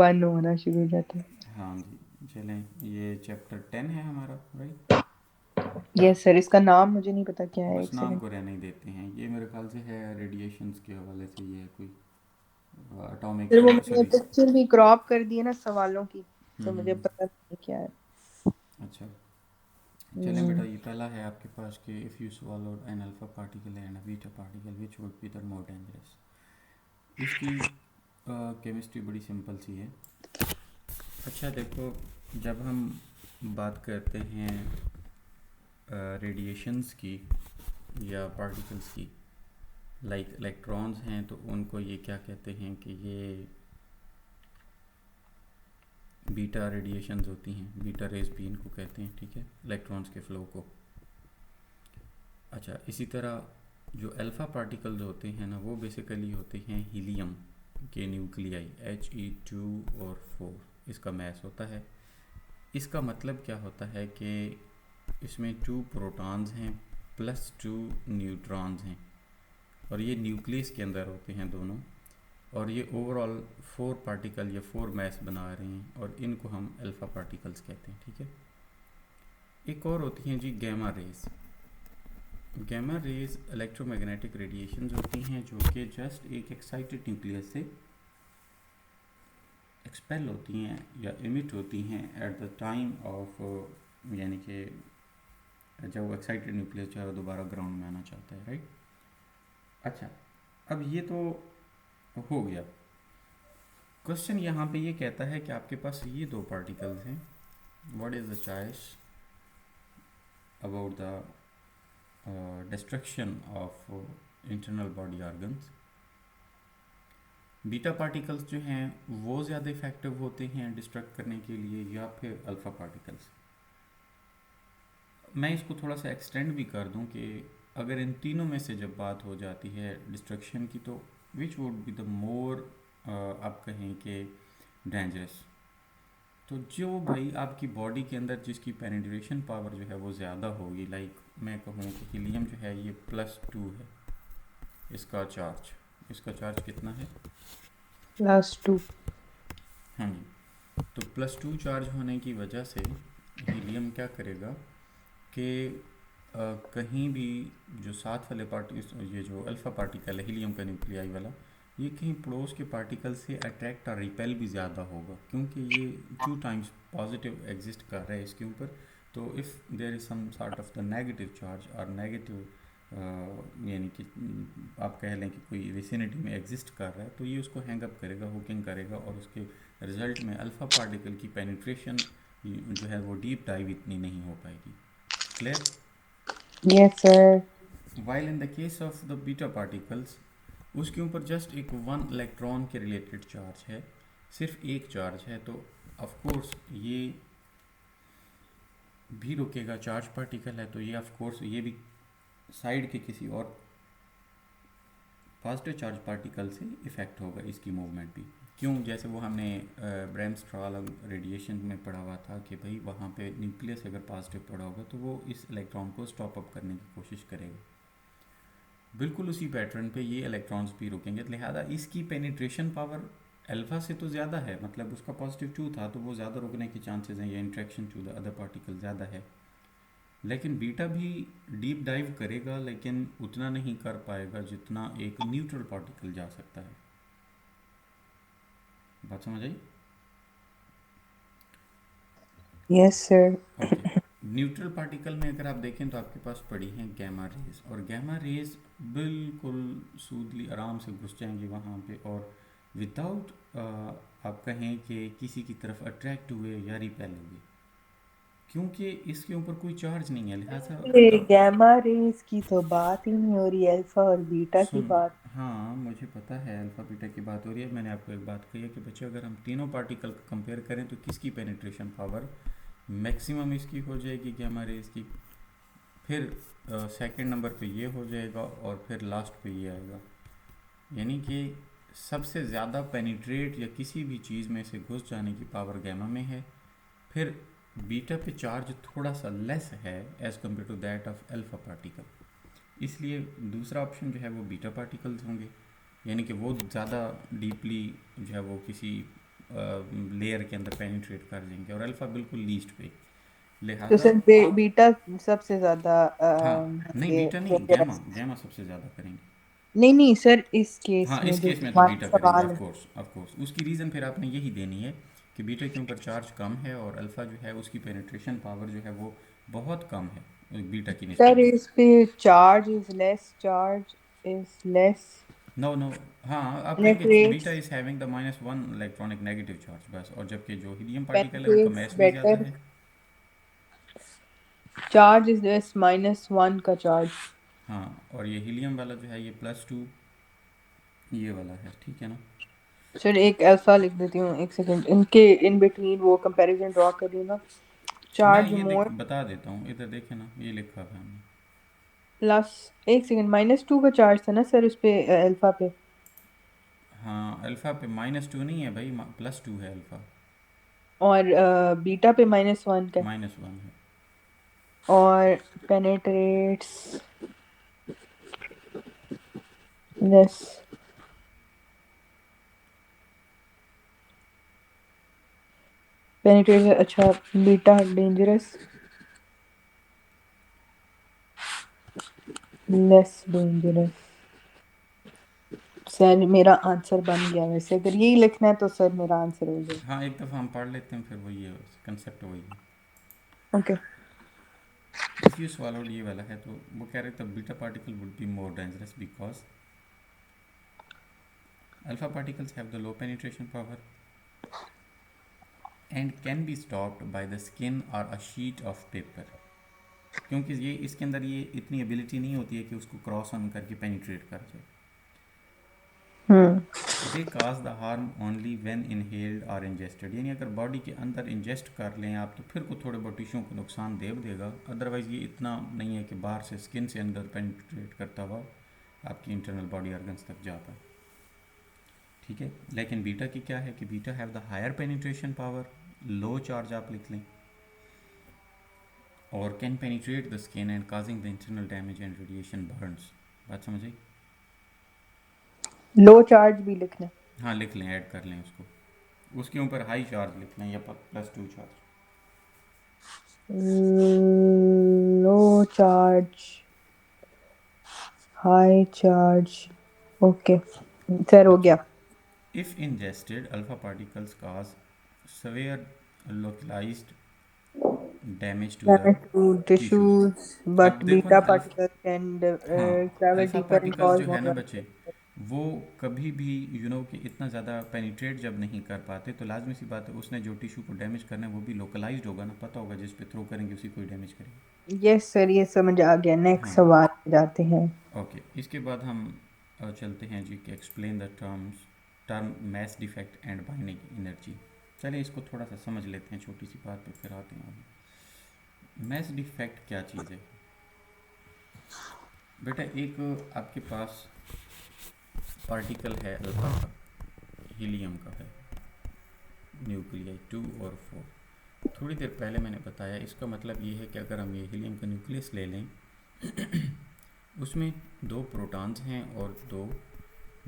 One होना शुरू हो जाता है। हाँ जी, चलें, ये चैप्टर 10 है हमारा, राइट। यस सर, इसका नाम मुझे नहीं पता क्या है, बस एक नाम सेकंड। को रहने ही देते हैं। ये मेरे ख्याल से है रेडिएशंस के हवाले से, ये है कोई एटॉमिक, फिर वो मैंने सॉरी। पिक्चर भी क्रॉप कर दी है ना सवालों की, तो मुझे हम्म। पता नहीं क्या है। अच्छा, चलें बेटा, हम्म। ये पहला है आपके पास कि if you swallowed an alpha particle and a beta particle which would be the more dangerous. इसकी केमिस्ट्री बड़ी सिंपल सी है। अच्छा देखो, जब हम बात करते हैं रेडिएशंस की या पार्टिकल्स की, लाइक इलेक्ट्रॉन्स हैं, तो उनको ये क्या कहते हैं कि ये बीटा रेडिएशंस होती हैं, बीटा रेज भी इनको कहते हैं, ठीक है, इलेक्ट्रॉन्स के फ्लो को। अच्छा, इसी तरह जो अल्फ़ा पार्टिकल्स होते हैं ना, वो बेसिकली होते हैं हीलियम के न्यूक्लियाई, He2 और 4 इसका मैस होता है। इसका मतलब क्या होता है कि इसमें 2 प्रोटॉन्स हैं प्लस 2 न्यूट्रॉन्स हैं, और ये न्यूक्लियस के अंदर होते हैं दोनों, और ये ओवरऑल 4 पार्टिकल या 4 मैस बना रहे हैं, और इनको हम अल्फ़ा पार्टिकल्स कहते हैं, ठीक है। एक और होती हैं जी gamma rays. Gamma rays electromagnetic radiations होती हैं जो कि जस्ट एक एक्साइटेड न्यूक्लियस से एक्सपेल होती हैं या इमिट होती हैं एट द टाइम ऑफ, यानी कि जब वो एक्साइटेड न्यूक्लियस जो है वो दोबारा ग्राउंड में आना चाहता है, राइट। अच्छा, अब ये तो हो गया। क्वेश्चन यहाँ पे ये कहता है कि आपके पास ये 2 पार्टिकल्स हैं, what is the choice about the destruction of internal body organs. Beta particles जो हैं वो ज़्यादा इफ़ेक्टिव होते हैं डिस्ट्रक्ट करने के लिए, या फिर अल्फ़ा पार्टिकल्स। मैं इसको थोड़ा सा एक्सटेंड भी कर दूं कि अगर इन तीनों में से जब बात हो जाती है डिस्ट्रक्शन की, तो विच वुड बी द मोर, आप कहें कि डेंजरस। तो जो भाई आपकी बॉडी के अंदर जिसकी पेनिट्रेशन पावर जो है वो ज़्यादा होगी, लाइक मैं कहूँ कि हीलियम जो है ये +2 है, इसका चार्ज, इसका चार्ज कितना है? +2। हाँ जी। तो +2 चार्ज होने की वजह से हीलियम क्या करेगा कि कहीं भी जो साथ वाले पार्टिकल, ये जो अल्फ़ा पार्टिकल है हीलियम का न्यूक्लियाई वाला, ये कहीं पड़ोस के पार्टिकल से अट्रैक्ट और रिपेल भी ज़्यादा होगा, क्योंकि ये 2 टाइम्स पॉजिटिव एग्जिस्ट कर रहा है इसके ऊपर। तो if there is some sort of the negative charge और नेगेटिव, यानी कि आप कह लें कि कोई विसिनिटी में एग्जिस्ट कर रहा है, तो ये उसको हैंग अप करेगा, हुकिंग करेगा, और उसके रिजल्ट में अल्फ़ा पार्टिकल की पेनिट्रेशन जो है वो डीप डाइव इतनी नहीं हो पाएगी। Clear? Yes sir. While in the case of the beta particles, उसके ऊपर जस्ट एक 1 इलेक्ट्रॉन के रिलेटेड चार्ज है, सिर्फ एक चार्ज है, तो ऑफ कोर्स ये भी रुकेगा, चार्ज पार्टिकल है तो ये ऑफ कोर्स ये भी साइड के किसी और पॉजिटिव चार्ज पार्टिकल से इफ़ेक्ट होगा, इसकी मूवमेंट भी। क्यों? जैसे वो हमने ब्रैमस्ट्रॉल रेडिएशन में पढ़ा हुआ था कि भाई वहाँ पे न्यूक्लियस अगर पॉजिटिव पड़ा होगा तो वो इस इलेक्ट्रॉन को स्टॉप अप करने की कोशिश करेगा। बिल्कुल उसी पैटर्न पे ये इलेक्ट्रॉन्स भी रुकेंगे, लिहाजा इसकी पेनिट्रेशन पावर अल्फा से तो ज़्यादा है, मतलब उसका +2 था तो वो ज़्यादा रुकने के चांसेस हैं, या interaction to the other particle ज़्यादा है। लेकिन बीटा भी डीप डाइव करेगा, लेकिन उतना नहीं कर पाएगा जितना एक न्यूट्रल पार्टिकल जा सकता है। बात समझ आई? Yes sir. Okay. Neutral particle में अगर आप देखें तो आपके पास पड़ी हैं गैमा रेज, और गैमा रेज बिल्कुल सूदली आराम से घुस जाएंगी वहाँ पे, और विदाउट आप कहें कि किसी की तरफ अट्रैक्ट हुए या रिपेल हुए, क्योंकि इसके ऊपर कोई चार्ज नहीं है, लिहाजा ये गैमा रेज की तो बात ही नहीं हो रही, अल्फा और बीटा की सुन, बात। हाँ मुझे पता है अल्फ़ा बीटा की बात हो रही है। मैंने आपको एक बात कही है कि बच्चे अगर हम तीनों पार्टिकल को कंपेयर करें तो किसकी पेनिट्रेशन पावर मैक्सिमम इसकी हो जाएगी, गैमा रेज की। फिर सेकंड नंबर पे ये हो जाएगा, और फिर लास्ट पे ये आएगा, यानी कि सबसे ज़्यादा पेनिट्रेट या किसी भी चीज़ में से घुस जाने की पावर गैमा में है। फिर बीटा पे चार्ज थोड़ा सा लेस है as compare to that of alpha particle, इसलिए दूसरा ऑप्शन जो है वो बीटा पार्टिकल्स होंगे, यानी कि वो ज़्यादा डीपली जो है वो किसी लेयर के अंदर पेनिट्रेट कर देंगे और अल्फ़ा बिल्कुल लीस्ट पे, तो लिहाजा सर बीटा सबसे ज्यादा हाँ, नहीं ये बीटा नहीं, गैमा dangerous। गैमा सबसे ज़्यादा करेंगे। नहीं नहीं सर, इस केस हाँ, में इस जो केस में तो हमारा बीटा करेंगे, सवाल ऑफ है। Course of course. उसकी रीज़न फिर आपने यही देनी है कि बीटा के ऊपर चार्ज कम है और अल्फ़ा जो है उसकी पेनिट्रेशन पावर जो है वो बहुत कम है बीटा की सर निस्बत। इस पे charge is less no no, हाँ आप कहेंगे beta penetrates is having the -1 electronic negative charge बस, और जबकि जो हीलियम पार्टिकल है उनका penetrates मास भी ज़्यादा better, है। चार्ज इज लेस -1 का चार्ज। हाँ, और ये हीलियम वाला जो है ये +2 ये वाला है, ठीक है ना। सर एक अल्फा लिख देती हूँ, एक सेकंड, इनके इन बिटवीन वो कंपैरिजन ड्रॉ कर रही हूँ ना। मैं चार्ज ये मोर बता देता हूँ, इधर देखे ना, ये लिखा है हमने। प्लस, एक सेकंड, -2 का चार्ज था ना सर उस पे अल्फा पे। हाँ, अल्फ़ा पे -2 नहीं है भाई, +2 है अल्फ़ा। और बीटा पे -1 का। -1 है। और पेनेट्रेट्स लेस, पेनिट्रेट, अच्छा, beta dangerous, less dangerous. Sir मेरा आंसर बन गया, वैसे अगर यही लिखना है तो सर मेरा आंसर हो गया। हाँ, एक दफ़ा हम पढ़ लेते हैं फिर वही है, कंसेप्ट वही है। ओके। इफ़ यू swallowed ये वाला है तो वो कह रहे थे beta particle would be more dangerous because alpha particles have the low penetration power and can be stopped by the skin और अ शीट ऑफ पेपर। क्योंकि ये इसके अंदर ये इतनी एबिलिटी नहीं होती है कि उसको क्रॉस ऑन करके पेनिट्रेट कर जाए। Hmm. They cause the harm only when inhaled और इंजेस्टेड, यानी अगर बॉडी के अंदर इंजेस्ट कर लें आप तो फिर को थोड़े बहुत टिश्यूओं को नुकसान दे देगा, अदरवाइज़ ये इतना नहीं है कि बाहर से स्किन से अंदर पेनिट्रेट करता हुआ आपकी इंटरनल बॉडी ऑर्गन्स तक जा पाए, ठीक है। लेकिन बीटा की क्या है कि beta have the higher penetration power, low charge आप लिख लें, और can penetrate the skin and causing the internal damage and radiation burns. बात समझ आई? लो चार्ज भी लिखना है। हाँ, लिख लें, ऐड कर लें उसको, उसके ऊपर हाई चार्ज लिख लें या +2 charge. Low charge, high charge, okay sir हो अच्छा, गया। If ingested alpha particles cause severe localized damage to the To tissues। tissues, अब but देखो ना beta particles can हाँ, travel alpha deeper and particles cause जो है more ना बच्चे, damage. वो कभी भी कि इतना ज़्यादा पेनिट्रेट जब नहीं कर पाते तो लाजमी सी बात है उसने जो टिश्यू को डैमेज करना है वो भी लोकलाइज्ड होगा ना, पता होगा जिस पे थ्रो करेंगे उसी को ही डैमेज करेंगे। यस सर, ये समझ आ गया। नेक्स्ट हाँ, सवाल पे जाते हैं। ओके, इसके बाद हम चलते हैं जी कि explain the term mass defect and binding energy. चलिए इसको थोड़ा सा समझ लेते हैं, छोटी सी बात पे फिर आते हैं आगे। मैस डिफेक्ट क्या चीज़ है बेटा? एक आपके पास पार्टिकल है अल्फा का, हीलियम का है, न्यूक्लियाई 2 और 4। थोड़ी देर पहले मैंने बताया इसका मतलब ये है कि अगर हम ये हीलियम का न्यूक्लियस ले लें उसमें 2 प्रोटॉन्स हैं और 2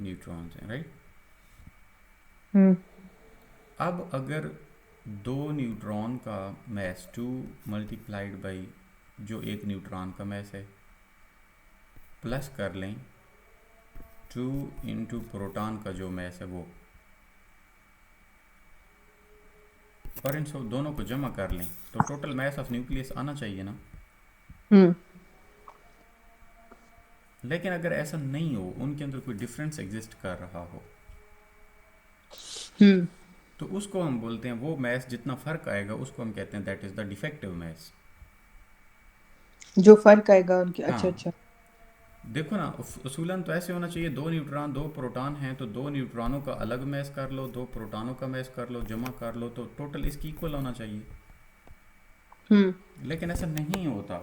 न्यूट्रॉन्स हैं, राइट। हम्म। अब अगर 2 न्यूट्रॉन का मैस 2 मल्टीप्लाइड बाई जो एक न्यूट्रॉन का मैस है प्लस कर लें 2 इंटू प्रोटॉन का जो मैस है वो, और इन सब दोनों को जमा कर लें तो टोटल मैस ऑफ न्यूक्लियस आना चाहिए ना। हम्म। लेकिन अगर ऐसा नहीं हो, उनके अंदर कोई डिफरेंस एग्जिस्ट कर रहा हो, हम्म। तो उसको हम बोलते हैं, वो मैस जितना फ़र्क आएगा उसको हम कहते हैं that is the defective mass. जो फर्क आएगा उनके, अच्छा हाँ, अच्छा। देखो ना, उसूलन तो ऐसे होना चाहिए, 2 न्यूट्रॉन 2 प्रोटॉन हैं तो 2 न्यूट्रॉनों का अलग मैस कर लो, 2 प्रोटॉनों का मैस कर लो, जमा कर लो तो टोटल इसकी इक्वल होना चाहिए। हम्म। लेकिन ऐसा नहीं होता,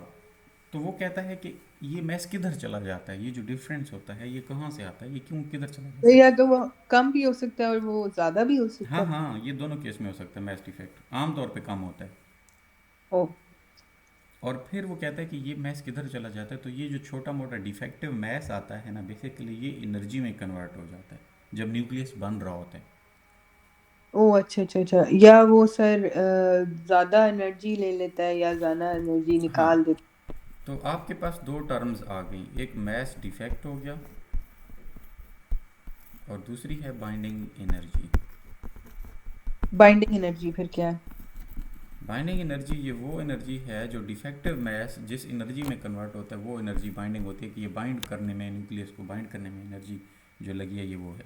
तो वो कहता है कि ये मैस किधर चला जाता है, ये जो डिफरेंस होता है ये कहाँ से आता है, ये क्यों किधर चला तो जाता है। या तो वो कम भी हो सकता है और वो ज्यादा भी हो सकता हाँ है। हाँ, ये दोनों केस में हो सकता है, मैस डिफेक्ट आमतौर पे कम होता है। ओ। और फिर वो कहता है कि ये मैस किधर चला जाता है, तो ये जो छोटा मोटा डिफेक्टिव मैस आता है ना, बेसिकली ये एनर्जी में कन्वर्ट हो जाता है जब न्यूक्लियस बन रहा होता है। ओ अच्छा अच्छा अच्छा, या वो सर ज्यादा एनर्जी ले लेता है या ज्यादा एनर्जी हाँ, निकाल देता तो आपके पास दो टर्म्स आ गई, एक मैस डिफेक्ट हो गया और दूसरी है बाइंडिंग एनर्जी। है? बाइंडिंग एनर्जी फिर क्या है? बाइंडिंग एनर्जी ये वो एनर्जी है जो डिफेक्टिव मैस जिस एनर्जी में कन्वर्ट होता है, वो एनर्जी बाइंडिंग होती है, कि ये बाइंड करने में, न्यूक्लियस को बाइंड करने में एनर्जी जो लगी है, ये वो है।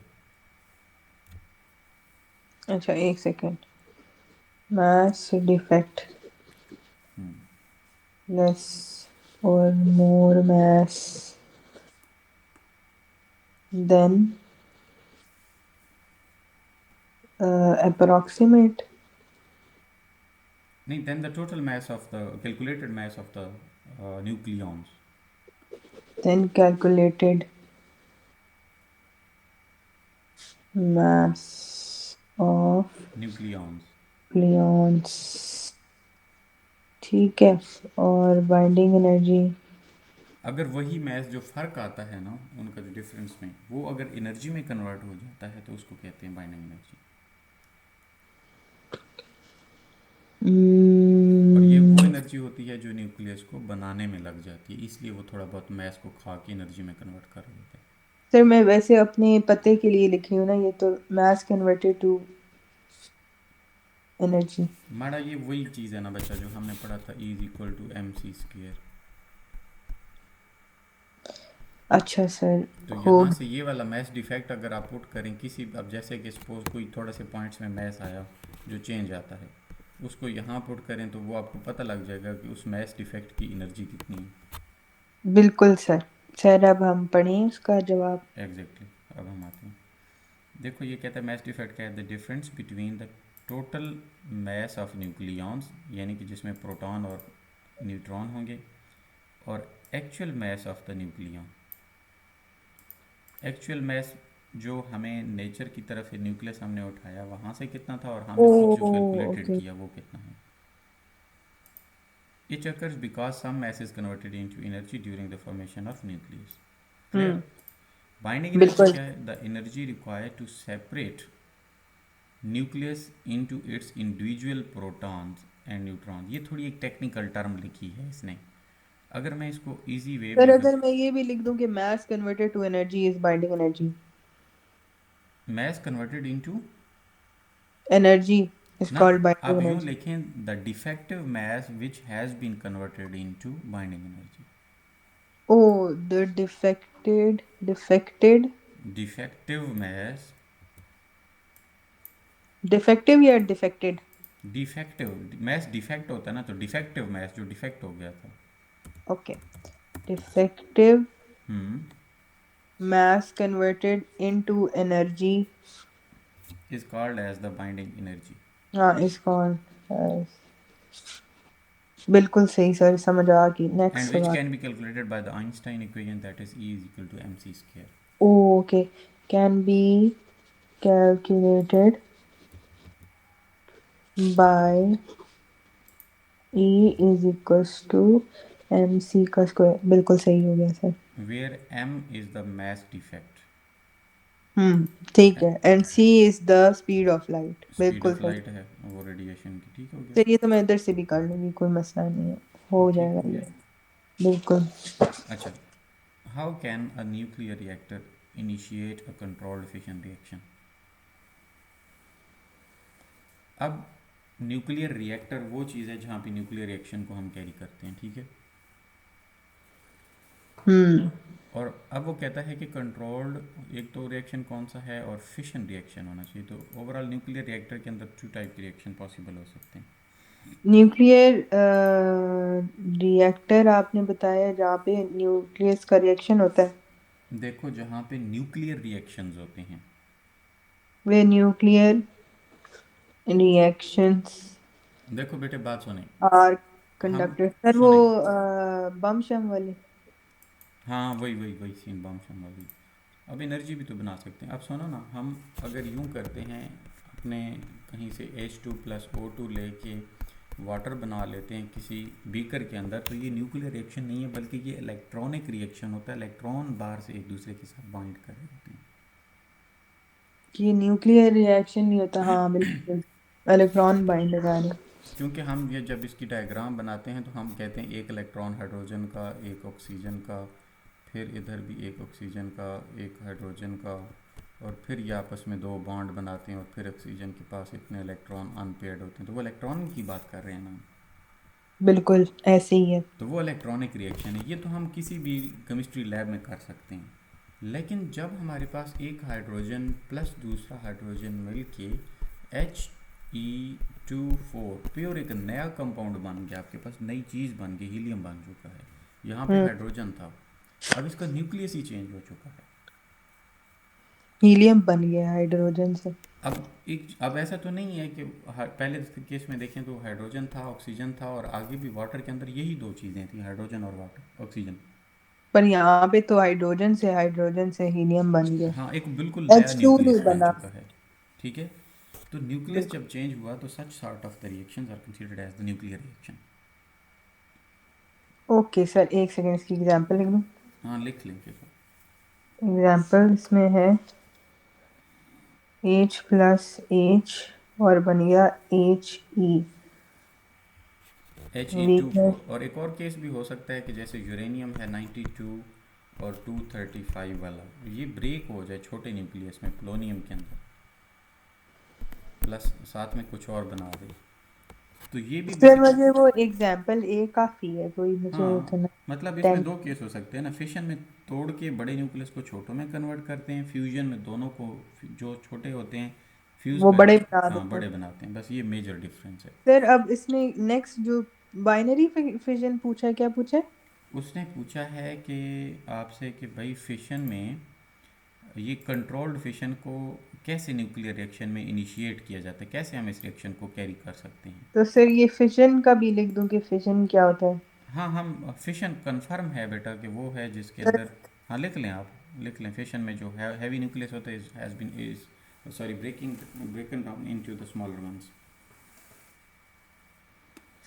अच्छा एक second. Mass defect hmm, less or more mass than approximate नहीं, then the total mass of the calculated mass of the nucleons. than calculated mass of न्यूक्लियॉन्स। gluons। ठीक है। और बाइंडिंग एनर्जी। अगर वही मैस जो फ़र्क आता है ना उनका, जो डिफरेंस में, वो अगर एनर्जी में कन्वर्ट हो जाता है तो उसको कहते हैं बाइंडिंग एनर्जी। और ये वो एनर्जी होती है जो न्यूक्लियस को बनाने में लग जाती है, इसलिए वो थोड़ा बहुत मैस को खा के एनर्जी में कन्वर्ट कर देता है। सर मैं वैसे अपने पते के लिए लिखी हूँ ना, ये तो mass converted to energy। हमारा ये वही चीज़ है ना बच्चा, जो हमने पढ़ा था, E = mc²। अच्छा सर। तो हो यहाँ से ये वाला मैस डिफेक्ट अगर आप पुट करें किसी, अब जैसे कि सपोज कोई थोड़े से पॉइंट्स में मैस आया जो चेंज आता है, उसको यहाँ पुट करें तो वो आपको पता लग जाएगा कि उस मैस डिफेक्ट की एनर्जी कितनी है। बिल्कुल सर। सर अब हम पढ़ें उसका जवाब। Exactly exactly। अब हम आते हैं, देखो ये कहता है मैस डिफेक्ट क्या है, the difference between the total mass of nucleons, यानी कि जिसमें प्रोटॉन और न्यूट्रॉन होंगे, और actual mass of the nucleon. Actual mass जो हमें नेचर की तरफ से न्यूक्लियस हमने उठाया वहाँ से कितना था, और ओ हमने खुद जो कैलकुलेटेड ओके। किया वो कितना है। It occurs because some mass is converted into energy during the formation of nucleus। Clear. Hmm. Binding energy बिल्कुल। क्या है, the energy required to separate nucleus into its individual protons and neutron. ये थोड़ी एक टेक्निकल टर्म लिखी है इसने, अगर मैं इसको इजी वे सर में अगर मैं ये भी लिख दूं कि mass converted to energy is binding energy। Mass converted into, Energy is ना, called binding आप यूँ energy। लिखें, the defective mass which has been converted into binding energy. Oh, the defected, defective mass, defective या defected? Defective mass defect होता है ना, तो defective mass जो डिफेक्ट हो गया था। Okay, defective hmm, mass converted into energy। Is called as the binding energy. हाँ is called as। बिल्कुल सही सर, समझ आ गई। एंड नेक्स्ट विच सवाल। Can be calculated by the Einstein equation, that is E = mc²। Oh, okay, can be calculated by E is equals to mc का square. बिल्कुल सही हो गया sir. Where m is the mass defect. ठीक है। And C is the speed of light. Speed बिल्कुल of सही। Light है वो रेडिएशन की, ठीक हो गया। चलिए तो मैं इधर से भी कर लूंगी, कोई मसला नहीं है। हो ठीक जाएगा हो गया। ये। बिल्कुल। अच्छा, how can a nuclear reactor initiate a controlled fission reaction. अब न्यूक्लियर रिएक्टर वो चीज़ है जहाँ पे न्यूक्लियर रिएक्शन को हम कैरी करते हैं, ठीक है। हम्म। और अब वो कहता है कि कंट्रोल्ड एक तो रिएक्शन कौन सा है, और फिशन रिएक्शन होना चाहिए। तो ओवरऑल न्यूक्लियर रिएक्टर के अंदर 2 टाइप के रिएक्शन पॉसिबल हो सकते हैं। न्यूक्लियर रिएक्टर आपने बताया जहाँ पे न्यूक्लियस का रिएक्शन होता है। देखो जहाँ पे न्यूक्लियर रिएक्शंस होते हैं, वे न्यूक्लियर रिएक्शंस देखो बेटे बात सुने, आर हम कंडक्टर। सर वो सुने, बम शम वाले। हाँ वही वही वही सीन बम शम वाली। अब एनर्जी भी तो बना सकते हैं। अब सुनो ना, हम अगर यूँ करते हैं, अपने कहीं से H2+O2 लेके वाटर बना लेते हैं किसी बीकर के अंदर, तो ये न्यूक्लियर रिएक्शन नहीं है, बल्कि ये इलेक्ट्रॉनिक रिएक्शन होता है। इलेक्ट्रॉन बाहर से एक दूसरे के साथ बाइंड कर रहे होते हैं। कि न्यूक्लियर रिएक्शन नहीं होता, हाँ बिल्कुल, इलेक्ट्रॉन बाइंड लगा रहे। क्योंकि हम ये जब इसकी डायग्राम बनाते हैं तो हम कहते हैं एक इलेक्ट्रॉन हाइड्रोजन का, एक ऑक्सीजन का, फिर इधर भी एक ऑक्सीजन का, एक हाइड्रोजन का, और फिर ये आपस में दो बॉन्ड बनाते हैं और फिर ऑक्सीजन के पास इतने इलेक्ट्रॉन अनपेयर्ड होते हैं, तो वो इलेक्ट्रॉन की बात कर रहे हैं ना। बिल्कुल ऐसे ही है। तो वो इलेक्ट्रॉनिक रिएक्शन है, ये तो हम किसी भी केमिस्ट्री लैब में कर सकते हैं। लेकिन जब हमारे पास एक हाइड्रोजन प्लस दूसरा हाइड्रोजन मिल के He2 4 प्योर एक नया कंपाउंड बन गया, आपके पास नई चीज़ बन गई, हीलियम बन चुका है। यहाँ पे हम्म। हाइड्रोजन था, अब इसका न्यूक्लियस ही चेंज हो चुका है। हीलियम बन गया हाइड्रोजन से। अब ऐसा तो नहीं है कि पहले केस में देखें तो हाइड्रोजन था, ऑक्सीजन था, और आगे भी वाटर के अंदर यही दो चीज़ें थी, हाइड्रोजन और वाटर, ऑक्सीजन। पर यहाँ पे तो हाइड्रोजन से हीलियम बन गया। हाँ, एक बिल्कुल नया H2 न्यूक्लियस नहीं बन बना। चुका है। ठीक है। तो न्यूक्लियस बिल्कुल। जब चेंज हुआ तो such sort of the reactions are considered as the nuclear reaction. Okay sir, एक सेकेंड इसकी एग्जांपल लिख लूँ। हाँ, लिख लें फिर। एग्जांपल इसमें है H+H और बन गया He। He2 4, weakness. और एक और केस भी हो सकता है कि जैसे यूरेनियम है 92 और 235 वाला, ये ब्रेक हो जाए छोटे न्यूक्लियस में पोलोनियम के अंदर, प्लस साथ में कुछ और बना दे, तो ये भी सर बेसिकली। मुझे वो एग्जांपल ए काफी है, कोई मुझे हाँ, इतना मतलब इसमें टेंस। दो केस हो सकते हैं ना, फिशन में तोड़ के बड़े न्यूक्लियस को छोटों में कन्वर्ट करते हैं, फ्यूजन में दोनों को जो छोटे होते हैं फ्यूज़ वो बड़े करके बना हाँ देते हैं। बड़े बनाते हैं, बस ये मेजर डिफरेंस है। सर अब इसने नेक्स्ट जो बाइनरी फिजन पूछा है, क्या पूछा है? उसने पूछा है कि आपसे कि भाई फिशन में ये कंट्रोल्ड फिशन को कैसे न्यूक्लियर रिएक्शन में इनिशिएट किया जाता है, कैसे हम इस रिएक्शन को कैरी कर सकते हैं। तो सर ये फिजन का भी लिख दूं कि फिजन क्या होता है? हाँ, हम फिशन कंफर्म है बेटा कि वो है जिसके सर अंदर, हाँ लिख लें आप, लिख लें फिशन में जो है हैवी न्यूक्लियस होता है has been is sorry breaking broken down into the smaller ones.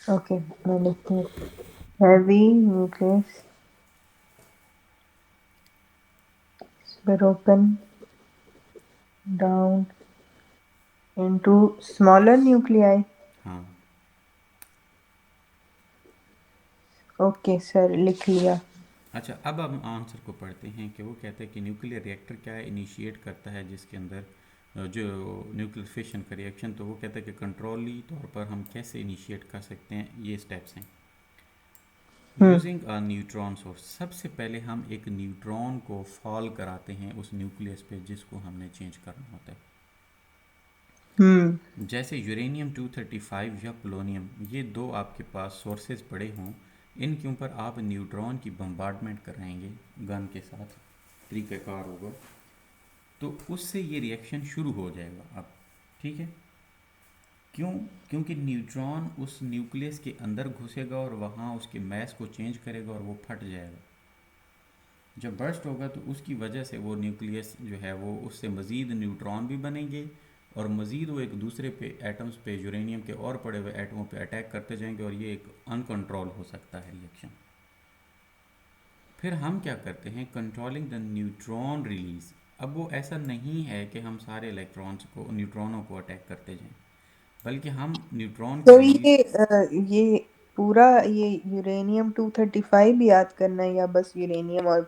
Okay, मैं लिखती हूँ heavy nucleus broken down into smaller nuclei। हाँ। ओके सर, लिख लिया। अच्छा, अब हम आंसर को पढ़ते हैं कि वो कहते हैं कि न्यूक्लियर रिएक्टर क्या है, इनिशिएट करता है जिसके अंदर जो न्यूक्लियर फिशन का रिएक्शन, तो वो कहता है कि कंट्रोली तौर पर हम कैसे इनिशिएट कर सकते हैं, ये स्टेप्स हैं। हम्म। यूजिंग अ न्यूट्रॉन सोर्स, सबसे पहले हम एक न्यूट्रॉन को फॉल कराते हैं उस न्यूक्लियस पे जिसको हमने चेंज करना होता है। हम्म। जैसे यूरेनियम 235 या पोलोनियम, ये दो आपके पास सोर्सेज पड़े हों, इनके ऊपर आप न्यूट्रॉन की बम्बार्डमेंट कराएंगे गन के साथ, तरीक़ाकार होगा, तो उससे ये रिएक्शन शुरू हो जाएगा अब। ठीक है। क्यों? क्योंकि न्यूट्रॉन उस न्यूक्लियस के अंदर घुसेगा और वहाँ उसके मैस को चेंज करेगा और वो फट जाएगा। जब बर्स्ट होगा तो उसकी वजह से वो न्यूक्लियस जो है वो उससे मज़ीद न्यूट्रॉन भी बनेंगे, और मज़ीद वो एक दूसरे पे एटम्स पे, यूरेनियम के और पड़े हुए एटमों पे अटैक करते जाएंगे, और ये एक अनकंट्रोल हो सकता है रिएक्शन। फिर हम क्या करते हैं, कंट्रोलिंग द न्यूट्रॉन रिलीज। अब वो ऐसा नहीं है कि हम सारे इलेक्ट्रॉन्स को, न्यूट्रॉनों को अटैक करते जाएं, बल्कि हम न्यूट्रॉन की तो रिलीज। ये पूरा ये यूरेनियम 235 भी याद करना है या बस यूरेनियम और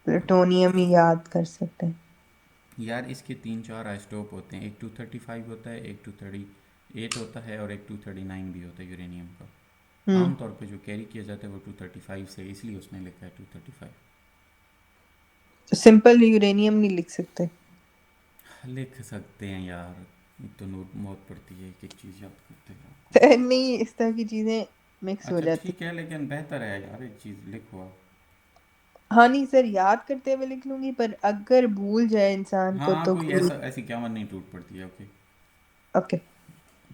प्लूटोनियम ही याद कर सकते हैं? यार इसके तीन चार आइसोटोप होते हैं, एक 235 होता है, एक 238 होता है, और एक 239 भी होता है यूरेनियम का। हम्म। आमतौर पे जो कैरी किया जाता है वो 235 से, इसलिए उसने लिखा है 235। तो सिंपल यूरेनियम नहीं लिख सकते? लिख सकते हैं यार, एक तो नोट मौत पड़ती है एक एक चीज़ याद करते हैं आपको। नहीं, इस तरह की चीजें मिक्स हो अच्छा जाती। ठीक है, लेकिन बेहतर है यार एक चीज़ लिखो आप। हाँ नहीं सर, याद करते हुए लिख लूंगी, पर अगर भूल जाए इंसान को हाँ, तो कोई कोई। ऐसा ऐसी क्यामत नहीं टूट पड़ती है, ओके। ओके।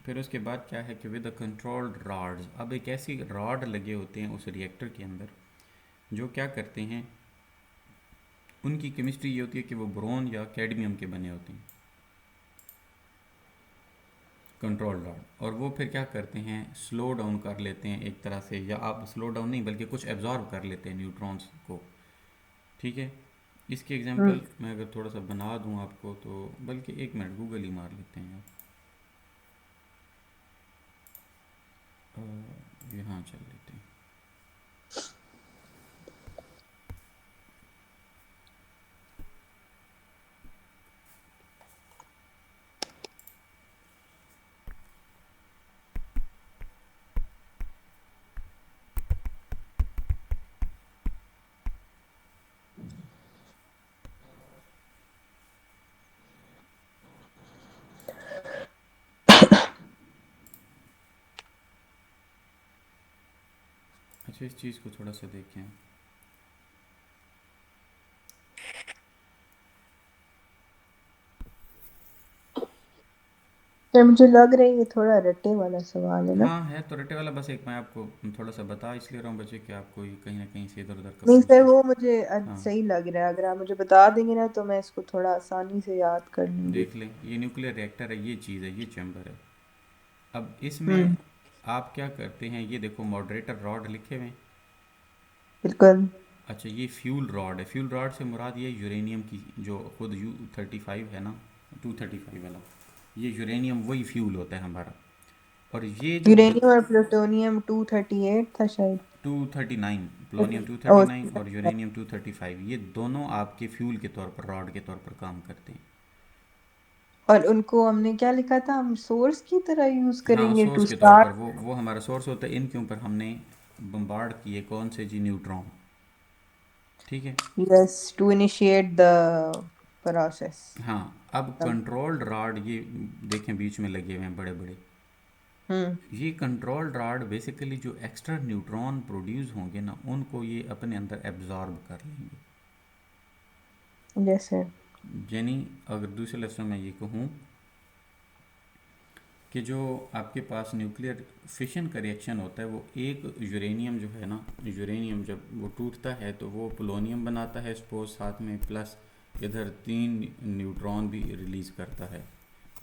फिर उसके बाद क्या है कि विद द कंट्रोल्ड रॉड्स, अब एक ऐसी रॉड लगे होते हैं उस रिएक्टर के अंदर जो क्या करते हैं, उनकी केमिस्ट्री ये होती है कि वो ब्रोन या कैडमियम के बने होते हैं, कंट्रोल रॉड, और वो फिर क्या करते हैं, स्लो डाउन कर लेते हैं एक तरह से, या आप स्लो डाउन नहीं बल्कि कुछ एब्जॉर्ब कर लेते हैं न्यूट्रॉन्स को। ठीक है। इसकी हम्म। एग्जांपल मैं अगर थोड़ा सा बना दूं आपको, तो बल्कि एक मिनट गूगल ही मार लेते हैं यार, यहाँ चल लेते हैं। अच्छा, इस चीज़ को थोड़ा सा देखें। सर मुझे लग रहा है ये थोड़ा रट्टे वाला सवाल है ना। हाँ है तो रटे वाला, बस एक मैं आपको थोड़ा सा बता इसलिए रहा हूँ बच्चे कि आपको ये कहीं ना कहीं से इधर उधर नहीं कंफ्यूज सर, कर। वो मुझे हाँ, सही लग रहा है। अगर आप मुझे बता देंगे ना तो मैं इसको थोड़ा आसानी से याद कर लूंगी। देख लें, ये न्यूक्लियर रिएक्टर है, ये चीज़ है, ये चैम्बर है। अब इसमें हम्म। आप क्या करते हैं, ये देखो मॉडरेटर रॉड लिखे हुए हैं। बिल्कुल। अच्छा, ये फ्यूल रॉड है। फ्यूल रॉड से मुराद ये यूरेनियम की जो खुद U-35 है ना, 235 वाला, ये यूरेनियम वही फ्यूल होता है हमारा। और ये जो यूरेनियम और प्लूटोनियम 238 था शायद। 239, प्लोनियम टू ओ, थर्टी नाइन और यूरेनियम 235, ये दोनों आपके फ्यूल के तौर पर, रॉड के तौर पर काम करते हैं। और उनको हमने क्या लिखा था, हम सोर्स की तरह यूज हाँ, करेंगे सोर्स टू के तौर पर स्टार्ट। वो हमारा सोर्स होता है। इनके ऊपर हमने बम्बार्ड किए कौन से जी, न्यूट्रॉन। ठीक है। Yes, to initiate the process. हाँ, अब कंट्रोल्ड रॉड ये देखें बीच में लगे हुए हैं बड़े बड़े। हम्म। ये कंट्रोल रॉड बेसिकली जो एक्स्ट्रा न्यूट्रॉन प्रोड्यूस होंगे ना, उनको ये अपने अंदर एब्जॉर्ब कर लेंगे। Yes sir. यानी अगर दूसरे लफ्ज़ों में ये कहूँ कि जो आपके पास न्यूक्लियर फिशन का रिएक्शन होता है, वो एक यूरेनियम जो है ना, यूरेनियम जब वो टूटता है तो वो पोलोनियम बनाता है सपोज, साथ में प्लस इधर 3 न्यूट्रॉन भी रिलीज़ करता है।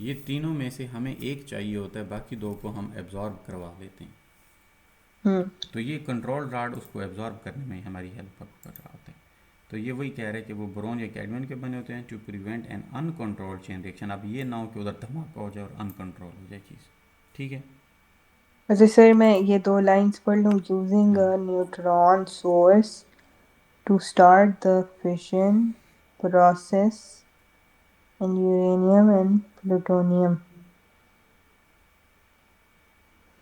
ये तीनों में से हमें एक चाहिए होता है, बाकी दो को हम एब्जॉर्ब करवा लेते हैं। हम्म। तो ये कंट्रोल रॉड उसको एब्जॉर्ब करने में हमारी हेल्प कर रहा होता है। तो ये वही कह रहे हैं कि वो बोरोन या कैडमियम के बने होते हैं, to prevent an uncontrolled chain reaction. अब ये ना हो कि उधर धमाका हो जाए और अनकंट्रोल हो जाए चीज़। ठीक है। अच्छा सर, मैं ये दो लाइंस पढ़ लूँ। यूजिंग हाँ a neutron source to start the fission process in uranium and plutonium.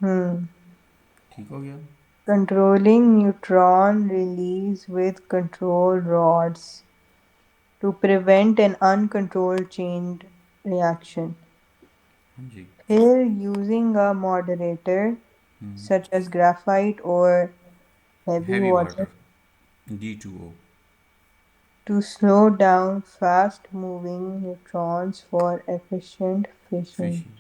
Hmm. ठीक हो गया। Controlling neutron release with control rods to prevent an uncontrolled chain reaction. हाँ जी। Here, using a moderator such as graphite or heavy heavy water water, D2O। to slow down fast moving neutrons for efficient fission. Fishing.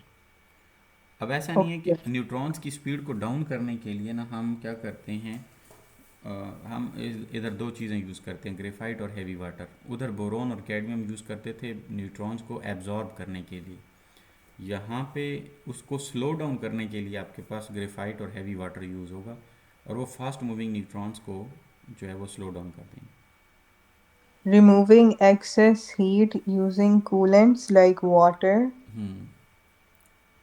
अब ऐसा नहीं है कि Okay. Neutrons की speed को down करने के लिए ना हम क्या करते हैं, अ, हम इधर दो चीज़ें यूज़ करते हैं, ग्रेफाइट और हैवी वाटर। उधर बोरोन और कैडमियम यूज़ करते थे न्यूट्रॉन्स को एब्जॉर्ब करने के लिए। यहाँ पे उसको स्लो डाउन करने के लिए आपके पास ग्रेफाइट और हैवी वाटर यूज़ होगा, और वो फास्ट मूविंग न्यूट्रॉन्स को जो है वो स्लो डाउन कर देंगे। Removing excess heat using coolants like water hmm.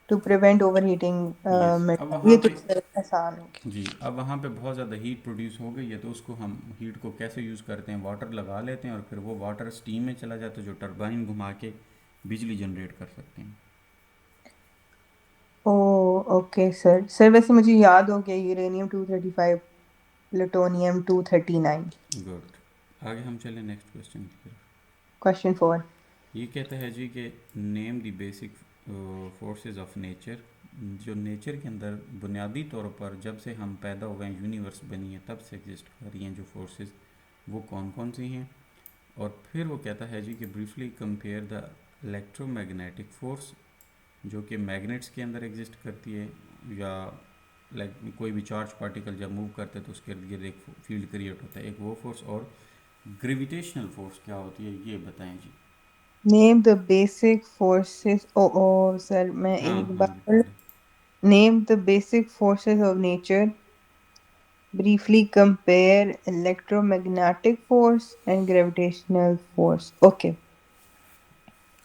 to prevent overheating. Yes, अब method. वहाँ ये तो पे, आसान हो जी अब वहाँ पे बहुत ज़्यादा हीट प्रोड्यूस हो गई है, तो उसको हम हीट को कैसे यूज़ करते हैं, वाटर लगा लेते हैं और फिर वो वाटर स्टीम में चला जाता है, जो टरबाइन घुमा के बिजली जनरेट कर सकते हैं। ओ, ओके सर। सर वैसे मुझे याद हो गया, यूरेनियम 235, प्लूटोनियम 239। गुड। आगे हम चलें नेक्स्ट क्वेश्चन की तरफ। क्वेश्चन 4। ये कहता है जी कि name the basic forces of nature. जो नेचर के अंदर बुनियादी तौर पर जब से हम पैदा हुए हैं, यूनिवर्स बनी है, तब से एग्जिस्ट कर रही हैं जो फोर्सेस, वो कौन कौन सी हैं। और फिर वो कहता है जी कि briefly compare the electromagnetic force, जो कि मैग्नेट्स के अंदर एग्जिस्ट करती है, या लाइक कोई भी चार्ज पार्टिकल जब मूव करते हैं तो उसके इर्द गिर्द एक फील्ड क्रिएट होता है, एक वो फोर्स। और ग्रेविटेशनल फोर्स क्या होती है, ये बताएं जी। Name the basic forces. ओ ओ सर, मैं हाँ एक हाँ जी, बार। पढ़ लें। Name the basic forces of nature Briefly compare electromagnetic force and gravitational force. Okay.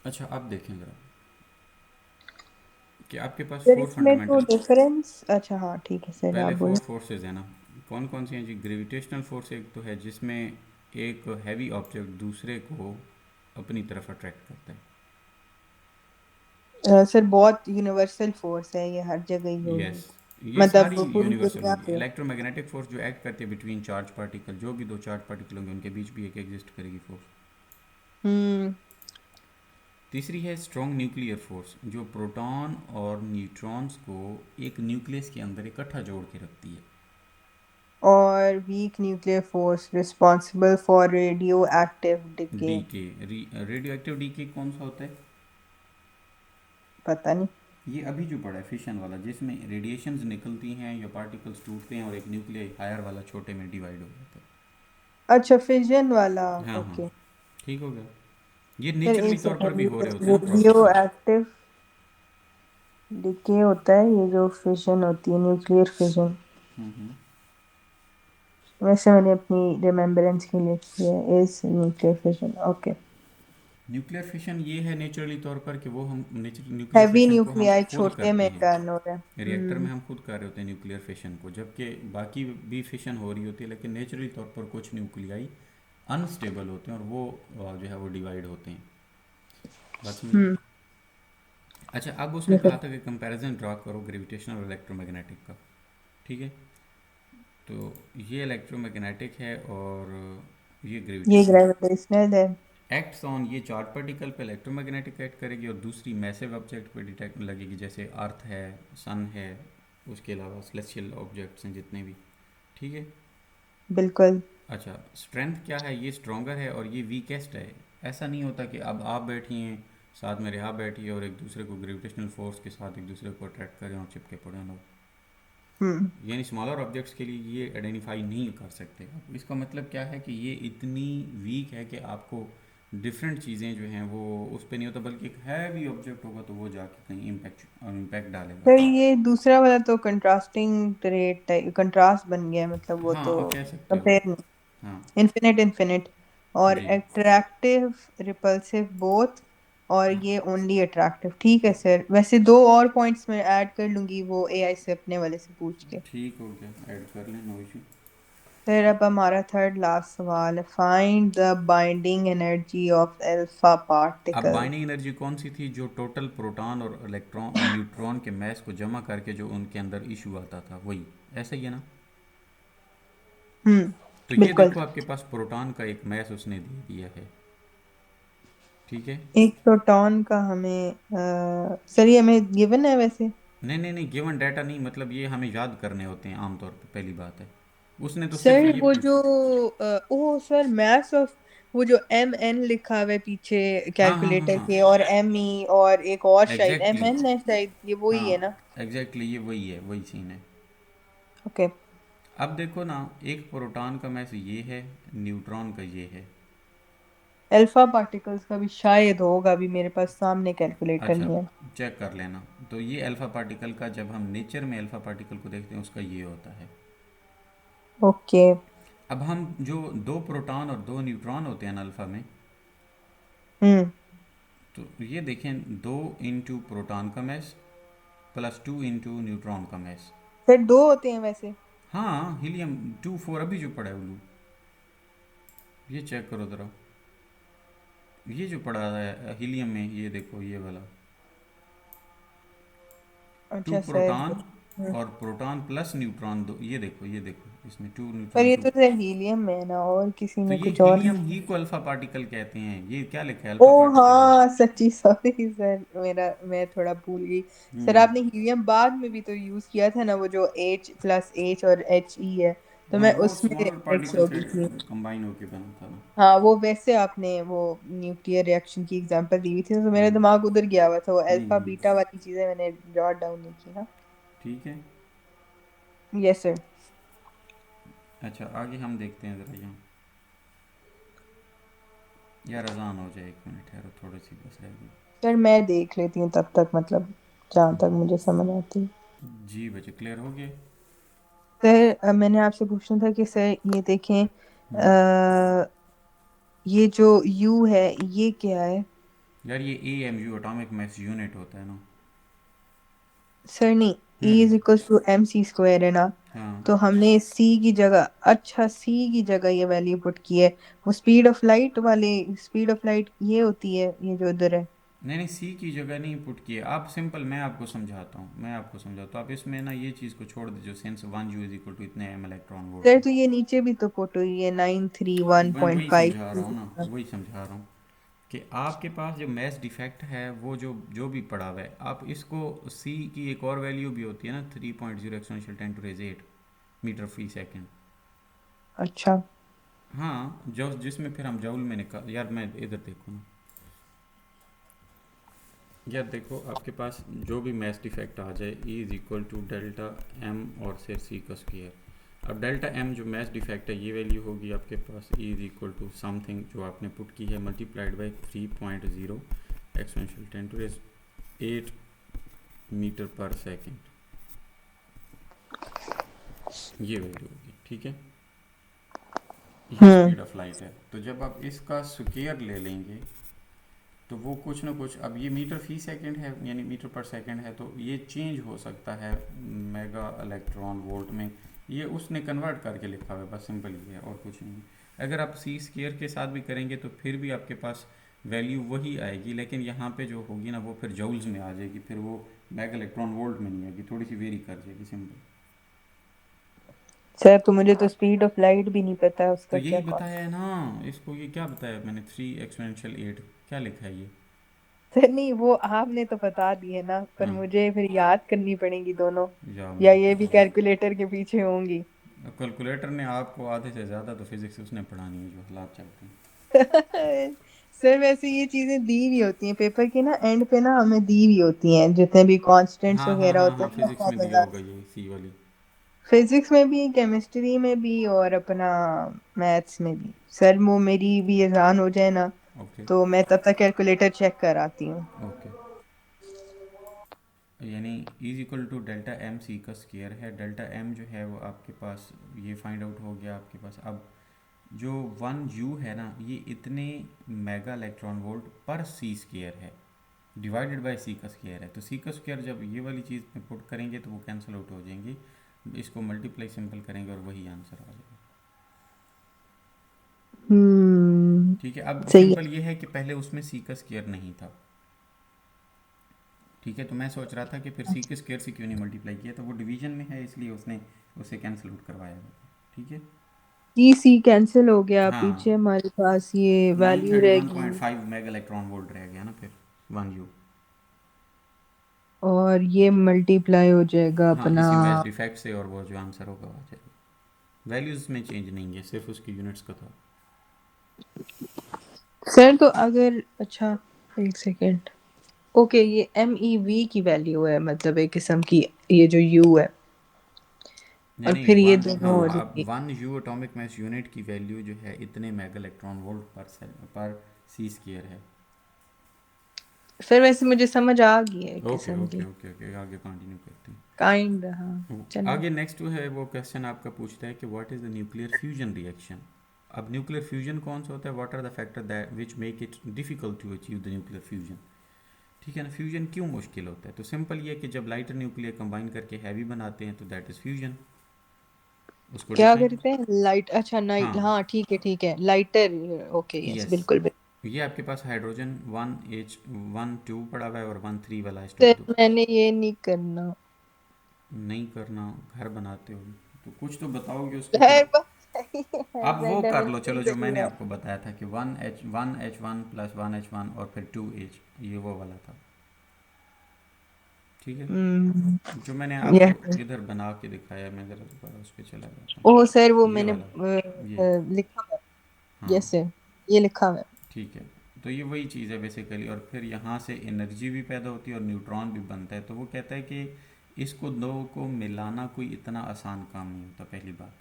अच्छा, आप देखें ज़रा कि आपके पास सर फोर इसमें तो फंडामेंटल, डिफरेंस, अच्छा हाँ ठीक है सर, आप पहले बोले। फोर फोर्सेस है ना, कौन कौन सी हैं जी? ग्रेविटेशनल फोर्स एक तो है जिसमें एक हैवी ऑब्जेक्ट दूसरे को अपनी तरफ अट्रैक्ट करता है। सर बहुत यूनिवर्सल फोर्स है, ये हर जगह ही यस, होगी, ये सारी मतलब पूरी यूनिवर्सल दुनिया होगी। पे। इलेक्ट्रोमैग्नेटिक फोर्स जो एक्ट करती है बिटवीन चार्ज पार्टिकल, जो भी दो चार्ज पार्टिकल होंगे उनके बीच भी एक एग्जिस्ट करेगी फोर्स। हम्म। तीसरी है स्ट्रॉन्ग न्यूक्लियर फोर्स, जो प्रोटॉन और न्यूट्रॉन्स को एक न्यूक्लियस के अंदर इकट्ठा जोड़ के रखती है। और weak nuclear force responsible for radio active decay. D के, रेडियो एक्टिव डी के कौन सा होता है? पता नहीं। ये अभी जो पड़ा है फिशन वाला, जिसमें रेडिएशंस निकलती हैं या पार्टिकल्स टूटते हैं और एक न्यूक्लियर हायर वाला छोटे में डिवाइड हो जाता अच्छा फिजन वाला। है। हाँ हाँ, ओके। ठीक हो गया। ये सर नेचुरली एक तौर पर सेकंड, भी हो ये रहे होते हैं ना रेडियो प्रोसेसेस। एक्टिव डिके होता है, ये जो फिशन होती है न्यूक्लियर फिशन। हम्म। वैसे मैंने अपनी रिमेम्बरेंस के लिए किया है, is nuclear fission. Okay. Nuclear fission ये है नेचुरली तौर पर कि वो हम न्यूक्लियर हैवी फिशन को हम न्यूक्लियाई खुद छोटे करते में हैं। टर्न हो रहा है। रिएक्टर में हम खुद कर रहे होते हैं न्यूक्लियर फिशन को, जबकि बाकी भी फिशन हो रही होती है, लेकिन नेचुरली तौर पर कुछ न्यूक्लियाई अनस्टेबल होते हैं और वो जो है वो डिवाइड होते हैं। बात समझी? हम्म। अच्छा, अब उसने कहा था कि कंपैरिजन ड्रा करो ग्रेविटेशनल और इलेक्ट्रोमैग्नेटिक का। ठीक है, तो ये इलेक्ट्रोमैग्नेटिक है और ये ये ग्रेविटेशनल। ग्रेविटेशनल है। एक्ट्स ऑन, ये चार्ज पार्टिकल पे इलेक्ट्रोमैग्नेटिक एक्ट करेगी और दूसरी मैसिव ऑब्जेक्ट पे डिटेक्ट लगेगी, जैसे अर्थ है, सन है, उसके अलावा सेलेस्टियल ऑब्जेक्ट्स हैं जितने भी। ठीक है। बिल्कुल। अच्छा, स्ट्रेंथ क्या है? ये स्ट्रॉन्गर है और ये वीकेस्ट है। ऐसा नहीं होता कि अब आप बैठी हैं साथ में रिहा बैठी है और एक दूसरे को ग्रेविटेशनल फोर्स के साथ एक दूसरे को अट्रैक्ट करें और चिपके पड़े हैं लोग। हम्म। यानी स्मॉलर ऑब्जेक्ट्स के लिए ये आइडेंटिफाई नहीं कर सकते। अब इसका मतलब क्या है कि ये इतनी वीक है कि आपको डिफरेंट चीज़ें जो हैं वो उस पर नहीं होता, बल्कि एक हैवी ऑब्जेक्ट होगा तो वो जाके कहीं इम्पैक्ट डालेगा। फिर ये दूसरा वाला तो कंट्रास्टिंग रेट टाइप कंट्रास्ट बन गया है, मतलब वो हाँ, तो अब कह सकते हो। कंपेयर नहीं। हाँ इन्फिनिट इन्फिनिट। और जी, अट्रैक्टिव रिपल्सिव बोथ। और ये ओनली अट्रैक्टिव। ठीक है सर, वैसे दो और पॉइंट्स मैं ऐड कर लूंगी वो एआई से अपने वाले से पूछ के। ठीक हो गया, ऐड कर लें, नो इशू। फिर अब हमारा थर्ड लास्ट सवाल है, find the binding energy of alpha अब पार्टिकल। बाइंडिंग एनर्जी कौन सी थी? जो टोटल प्रोटॉन और इलेक्ट्रॉन न्यूट्रॉन के मैस को जमा करके जो उनके अंदर इशू आता था, वही। ऐसा ही है ना? तो ये बिल्कुल। देखो आपके पास प्रोटॉन का एक मैस उसने दे दिया है। ठीक है। एक प्रोटॉन का हमें सर ये हमें गिवन है वैसे। नहीं नहीं नहीं, गिवन डाटा नहीं, मतलब ये हमें याद करने होते हैं आमतौर पे, पहली बात है। उसने तो सिर्फ सर ये वो जो पूछा। ओ सर मैथ्स ऑफ, वो जो एम एन लिखा हुआ है पीछे हाँ हाँ हाँ कैलकुलेटर हाँ, के, और एम ई और एक और शायद एम एग्जैक्टली। एन है शायद, ये वही है हाँ ना। एग्जैक्टली, ये वही है, वही सीन है। ओके। अब देखो ना, एक प्रोटॉन का मैस ये है, न्यूट्रॉन का ये है। अल्फा पार्टिकल्स का भी शायद होगा, अभी मेरे पास सामने कैलकुलेटर अच्छा, नहीं है। चेक कर लेना। तो ये अल्फ़ा पार्टिकल का, जब हम नेचर में अल्फ़ा पार्टिकल को देखते हैं उसका ये होता है। ओके। अब हम जो दो प्रोटॉन और दो न्यूट्रॉन होते हैं ना अल्फ़ा में, हम्म। तो ये देखें, दो इंटू प्रोटॉन का mass plus two into neutron का मैस। फिर दो होते हैं वैसे। हाँ, हीलियम 2 4 अभी जो पड़ा है उल्लू, ये चेक करो ज़रा। ये जो पड़ा है हीलियम में, ये देखो ये वाला, टू अच्छा सर। प्रोटॉन और प्रोटॉन प्लस न्यूट्रॉन, दो, ये देखो ये देखो, इसमें टू पर न्यूट्रॉन ये टू। तो सर हीलियम में है ना, और किसी तो में ये कुछ और हीलियम नहीं। ही को अल्फा पार्टिकल कहते हैं। ये क्या लिखा है? ओ अल्फा पार्टिकल है। हाँ सच्ची, सॉरी सर, मेरा मैं थोड़ा भूल गई। सर हम्म। आपने हीलियम बाद में भी तो यूज किया था ना, वो जो H+H और HE है, तो हाँ, मैं वो उसमें स्मॉल मिक्स पार्टिकल हो से गई थी। कंबाइन होके बना था ना। हाँ वो वैसे आपने वो न्यूक्लियर रिएक्शन की एग्जांपल दी हुई थी, तो मेरा हम्म। दिमाग उधर गया हुआ था, वो नहीं अल्फा नहीं, बीटा वाली चीजें मैंने जॉट डाउन नहीं की ना। ठीक है। Yes sir. अच्छा, आगे हम देखते हैं ज़रा यहाँ। यार अजान हो जाए, 1 मिनट ठहरो, थोड़ी सी बस रह गई। सर मैं देख लेती हूँ तब तक, मतलब जहाँ तक मुझे समझ आती है। जी बच्चे, क्लियर हो गए? सर मैंने आपसे पूछना था कि सर ये देखें हम्म। ये जो यू है ये क्या है? यार ये AMU एटॉमिक मास यूनिट होता है ना। सर नहीं, E hmm. Is equal to MC² है ना? हाँ। तो हमने C की जगह, अच्छा C की जगह ये वैल्यू पुट की है। वो स्पीड ऑफ लाइट वाले, स्पीड ऑफ लाइट ये होती है, ये जो उधर है। नहीं नहीं, सी की जगह नहीं पुट किए आप, सिंपल मैं आपको समझाता हूँ, मैं आपको समझाता हूँ। आप इसमें ना ये चीज़ को छोड़ दीजिए, since 1U is equal to इतने M इलेक्ट्रॉन वोल्ट सर है। तो ये नीचे भी तो पुट हुई है मैं वही समझा रहा हूँ ना, 931.5। वही समझा रहा हूँ कि आपके पास जो मैथ डिफेक्ट है वो जो जो भी पड़ा हुआ है, आप इसको सी की एक और वैल्यू भी होती है ना, 3.0 एक्सपोनेंशियल 10⁻⁸ मीटर फी सेकेंड। अच्छा। हाँ, जो जिसमें फिर हम जूल में निकाल, यार मैं इधर देखो ना, यार देखो आपके पास जो भी मैथ डिफेक्ट आ जाए, E is equal to delta M और से सी का स्क्वायर। अब डेल्टा एम जो मैथ डिफेक्ट है ये वैल्यू होगी आपके पास E is equal to something जो आपने पुट की है मल्टीप्लाइड बाई 3.0 एक्सपोनेंशियल 10⁸ मीटर पर सेकेंड, ये वैल्यू होगी, ठीक है। ये हम्म। स्पीड ऑफ लाइट है, तो जब आप इसका स्क्वायर ले लेंगे तो वो कुछ ना कुछ, अब ये मीटर फी सेकंड है यानी मीटर पर सेकंड है, तो ये चेंज हो सकता है मेगा इलेक्ट्रॉन वोल्ट में। ये उसने कन्वर्ट करके लिखा हुआ है, बस सिंपल ये है और कुछ नहीं। अगर आप सी स्क्वायर के साथ भी करेंगे तो फिर भी आपके पास वैल्यू वही आएगी, लेकिन यहाँ पे जो होगी ना वो फिर जूल्स में आ जाएगी, फिर वो मेगा इलेक्ट्रॉन वोल्ट में नहीं आएगी, थोड़ी सी वेरी कर जाएगी, सिंपल। सर तो मुझे तो स्पीड ऑफ लाइट भी नहीं पता है तो उसका यही क्या बताया है कॉन्सेप्ट। ना इसको, ये क्या बताया मैंने, 3 एक्सपोनेंशियल 8 क्या लिखा है ये। सर नहीं, वो आपने तो बता दी है ना, पर हाँ, मुझे फिर याद करनी पड़ेगी दोनों। या या मुझे ये भी पता नहीं। कैलकुलेटर के पीछे होंगी। कैलकुलेटर ने आपको आधे से ज़्यादा तो फिजिक्स उसने पढ़ानी है, जो हालात चलते हैं। सर वैसे ये चीजें दी हुई होती हैं पेपर के ना एंड पे ना, हमें दी हुई होती हैं जितने भी कांस्टेंट्स हाँ हाँ वगैरह हाँ होते हाँ, हैं ना फिजिक्स में दिया फॉर्मूला। होगा ये सी वाली। फिजिक्स में भी, केमिस्ट्री में भी, और अपना मैथ्स में भी। सर वो मेरी भी एग्जाम हो जाए ना, ओके। तो मैं तब तक कैलकुलेटर चेक कर आती हूँ। ओके, यानी is equal to delta M C का स्क्वायर है, डेल्टा एम जो है वो आपके पास ये फाइंड आउट हो गया आपके पास। अब जो 1U है ना, ये इतने मेगा इलेक्ट्रॉन वोल्ट पर सी स्क्वायर है, डिवाइडेड बाय सी का स्क्वायर है। तो सी का स्क्वायर जब ये वाली चीज़ में पुट करेंगे तो वो कैंसिल आउट हो जाएंगी, इसको मल्टीप्लाई सिंपल करेंगे और वही आंसर आ जाएगा। हम्म। ठीक है, अब सही सिंपल है। ये है कि पहले उसमें सी का स्क्वायर नहीं था, ठीक है, तो मैं सोच रहा था कि फिर सी के स्क्वायर से क्यों नहीं मल्टीप्लाई किया, तो वो डिवीजन में है इसलिए उसने उसे कैंसिल आउट करवाया हुआ था, ठीक है। जी सी कैंसिल हो गया, हाँ, पीछे हमारे पास ये नाइन वैल्यू थर्टी वन रहेगी। Point five mega electron volt रह गया ना फिर 1U। और ये मल्टीप्लाई हो जाएगा हाँ, अपना। इसी मैच डिफेक्ट से, और वो जो आंसर होगा आ जाएगा। वैल्यूज़ में चेंज नहीं है, सिर्फ उसकी यूनिट्स का था। सर तो अगर, अच्छा, एक सेकेंड। ओके, ये MeV की वैल्यू है, मतलब एक किस्म की, ये जो U है। नहीं और नहीं, फिर ये वन, दोनों हो हाँ, अब जाएंगे। 1U एटॉमिक मास यूनिट की वैल्यू जो है इतने मेगा इलेक्ट्रॉन वोल्ट पर सेल पर सी स्क्वायर है। सर वैसे मुझे समझ आ गई है एक ओके किस्म ओके की। ओके ओके, आगे कंटिन्यू करते हैं। काइंड, हाँ। चलो। आगे नेक्स्ट जो है वो क्वेश्चन आपका पूछता है कि what is the nuclear fusion reaction. अब न्यूक्लियर फ्यूजन कौन सा होता है, what are the factor that which make it difficult to achieve the nuclear fusion. ठीक है ना, फ्यूजन क्यों मुश्किल होता है, तो सिंपल ये है कि जब लाइटर न्यूक्लियर कंबाइन करके हैवी बनाते हैं तो दैट इज़ फ्यूजन, उसको क्या डिफाइन। करते हैं, लाइट, अच्छा नाइट, हाँ, हाँ ठीक है ठीक है, लाइटर। ओके, यस, यस, बिल्कुल बिल्कुल। ये आपके पास हाइड्रोजन 1H12 पड़ा हुआ है और 1 3 वाला सर H22। मैंने ये नहीं करना। नहीं करना, घर बनाते हो तो कुछ तो बताओगे उसको फिर। सर बस सही है, अब सर वो कर लो, डेफिनेटली चलो जो सही मैंने है। आपको बताया था कि 1H1 प्लस 1H1 और फिर 2H, ये वो वाला था, ठीक है। हम्म। जो मैंने यस आपको सर। इधर बना के दिखाया, मैं ज़रा दोबारा उस पर चला जाता ओ सर, वो हूँ, ये मैंने वाला, ये, लिखा हुआ है। हाँ, यस सर, ये लिखा हुआ है। ठीक है। तो ये वही चीज़ है बेसिकली, और फिर यहाँ से एनर्जी भी पैदा होती है और न्यूट्रॉन भी बनता है, तो वो कहता है कि इसको दो को मिलाना कोई इतना आसान काम नहीं होता, पहली बात।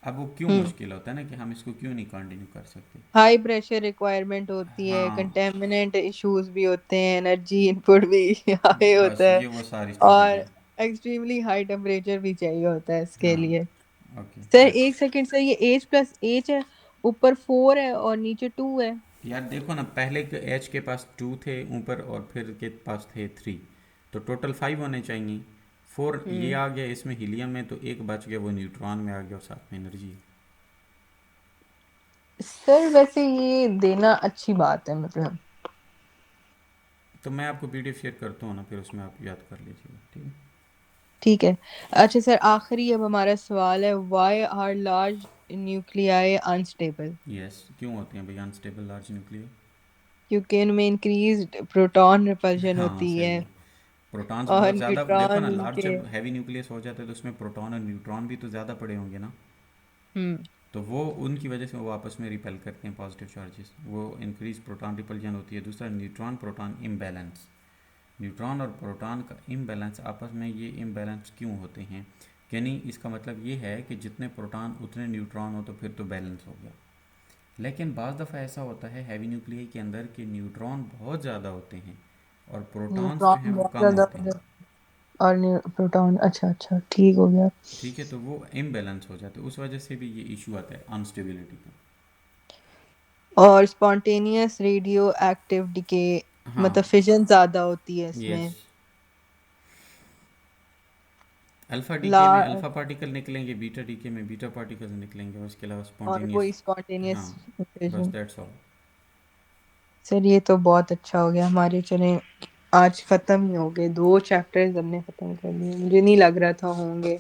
अब वो क्यों हम्म। मुश्किल होता है ना, कि हम इसको क्यों नहीं कंटिन्यू कर सकते। हाई प्रेशर रिक्वायरमेंट होती है, हाँ, कंटेमिनेंट इश्यूज भी होते हैं, एनर्जी इनपुट भी हाई बस होता है। ये वो सारी चीज़ें और हैं। एक्सट्रीमली हाई टेम्परेचर भी चाहिए होता है इसके हाँ लिए। ओके। सर एक सेकंड सर, ये एच प्लस एच है, ऊपर 4 है और नीचे 2 है। यार देखो ना, पहले के एच के पास 2 थे ऊपर और फिर के पास थे 3, तो टोटल 5 होने चाहिए। 4 ये हम्म। आ गया इसमें हीलियम में, तो एक बच गया वो न्यूट्रॉन में आ गया और साथ में एनर्जी है। सर वैसे ये देना अच्छी बात है मतलब। तो मैं आपको पीडीएफ शेयर करता हूँ ना, फिर उसमें आप याद कर लीजिएगा, ठीक है। ठीक है। अच्छा सर, आखिरी अब हमारा सवाल है, why are large nuclei unstable? Yes, क्यों होते हैं भाई अनस्टेबल लार्ज न्यूक्लियर? क्योंकि उनमें इंक्रीज प्रोटॉन रिपल्शन हाँ होती सही है है। प्रोटॉन्स और बहुत ज़्यादा, देखो न्यूट्रॉन ना, लार्ज उनके। जब हैवी न्यूक्लियस हो जाता है तो उसमें प्रोटॉन और न्यूट्रॉन भी तो ज़्यादा पड़े होंगे ना। हम्म। तो वो उनकी वजह से वो आपस में रिपेल करते हैं पॉजिटिव चार्जेस, वो इंक्रीज प्रोटॉन रिपल्जन होती है। दूसरा न्यूट्रॉन प्रोटॉन इम्बैलेंस, न्यूट्रॉन और प्रोटॉन का इम्बैलेंस, आपस में ये इम्बैलेंस क्यों होते हैं? यानी इसका मतलब ये है कि जितने प्रोटॉन उतने न्यूट्रॉन हो तो फिर तो बैलेंस हो गया। लेकिन बाज़ दफ़ा ऐसा होता है हैवी न्यूक्लियाई के अंदर कि न्यूट्रॉन बहुत ज़्यादा होते हैं और प्रोटॉन्स जो हैं न्यूट्रॉन वो बहुत कम ज्यादा होते हो हैं। जाए और प्रोटॉन, अच्छा अच्छा ठीक हो गया। ठीक है, तो वो इम्बैलेंस हो जाते हैं, उस वजह से भी ये इशू आता है अनस्टेबिलिटी का। और स्पॉन्टेनियस रेडियो एक्टिव डिके, हाँ। मतलब फिजन ज्यादा होती है यस। इसमें। अल्फ़ा ला डीके में अल्फ़ा पार्टिकल निकलेंगे, बीटा डीके में बीटा पार्टिकल्स निकलेंगे, और उसके अलावा और स्पॉन्टेनियस। वही हाँ, स्पॉन्टेनियस बस फिजन। That's all. सर ये तो बहुत अच्छा हो गया हमारे, चले आज खत्म ही हो गए, 2 चैप्टर्स हमने खत्म कर लिए, मुझे नहीं लग रहा था होंगे।